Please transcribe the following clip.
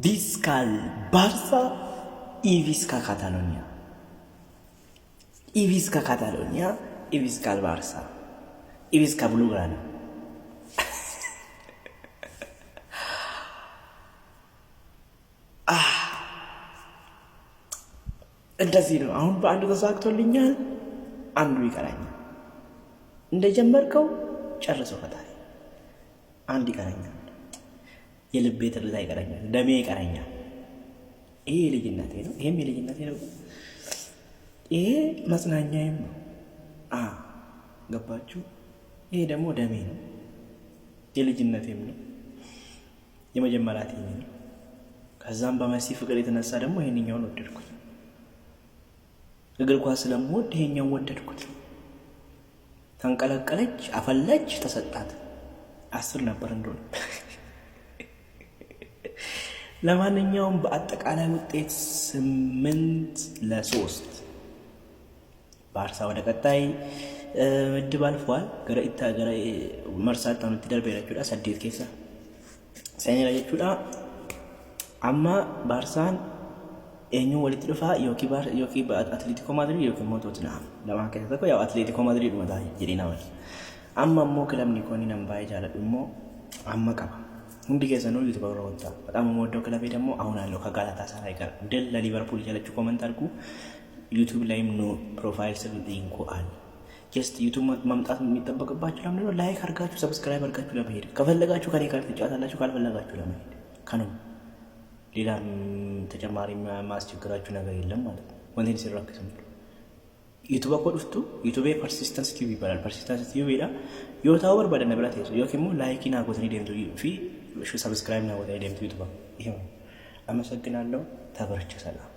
Visca il Barça y Visca Catalunya. Y Visca Catalunya y Visca el Barça. Y Visca Blaugrana. እንደዚህ ነው። አሁን በአንዱ ተሳክቶልኛል፣ አንዱ ይቀረኛል። እንደጀመርከው ጨርሰው ፈጣሪ። አንድ ይቀረኛል፣ የልቤ ትርታ ይቀረኛል፣ ደሜ ይቀረኛል። ይሄ የልጅነቴ ነው፣ ይሄም የልጅነቴ ነው። ይሄ መጽናኛዬም ነው። ገባችሁ? ይሄ ደግሞ ደሜ ነው፣ የልጅነቴም ነው፣ የመጀመሪያ ቲሜ ነው። ከዛም በመሲ ፍቅር የተነሳ ደግሞ ይሄንኛውን ወደድኩት። እግር ኳስ ስለምወድ ይሄኛውን ወደድኩት። ተንቀለቀለች፣ አፈለች፣ ተሰጣት። 10 ነበር እንደሆነ። ለማንኛውም በአጠቃላይ ውጤት 8-3 ባርሳ ወደ ቀጣይ ምድብ አልፏል። ገረኢታ መርሳት ነው ትደርበ ይላችሁዳ ሰዴት ኬሳ ሰኔ ይላችሁዳ አማ ባርሳን ኤኙ ወሊት ድፋ ዮኪ በአትሌቲኮ ማድሪድ ዮኪ ሞቶትና ለማከተ ተኮ ያው አትሌቲኮ ማድሪድ መታ ይሪና ወል አማሞ ክለብ ኒኮኒ ነምባይ ጃለድሞ አመቀባ ሁንዲ ከሰኖ ይተባረው ወጣ። በጣም የምወደው ክለብ ደግሞ አሁን አለው ከጋላታ ሳራይ ጋር ድል ለሊቨርፑል ያለችው ኮሜንት አድርጉ። ዩቲዩብ ላይም ነው ፕሮፋይል ስር ሊንኩ አለ። ጀስት ዩቲዩብ መምጣት የሚጠበቅባችሁ ለምን ላይክ አድርጋችሁ ሰብስክራይብ አድርጋችሁ ለመሄድ ከፈለጋችሁ ከኔ ጋር ትጫወታላችሁ፣ ካልፈለጋችሁ ለመሄድ ከነው ሌላ ተጨማሪ ማስቸገራችሁ ነገር የለም ማለት ነው። ወንዴን ሲራከስ ነው ዩቲዩብ አቆጥፍቱ ዩቲዩብ ፐርሲስተንስ ቲቪ ይባላል። ፐርሲስተንስ ቲቪ ይላ ዮታወር በደነ ብላት ይዞ ዮኪሞ ላይኪና ጎትኒ ደምቱ ፊ ሰብስክራይብ ነው ወደ ደምቱ ዩቲዩብ ይሄ። አመሰግናለሁ። ተበርቸ ሰላም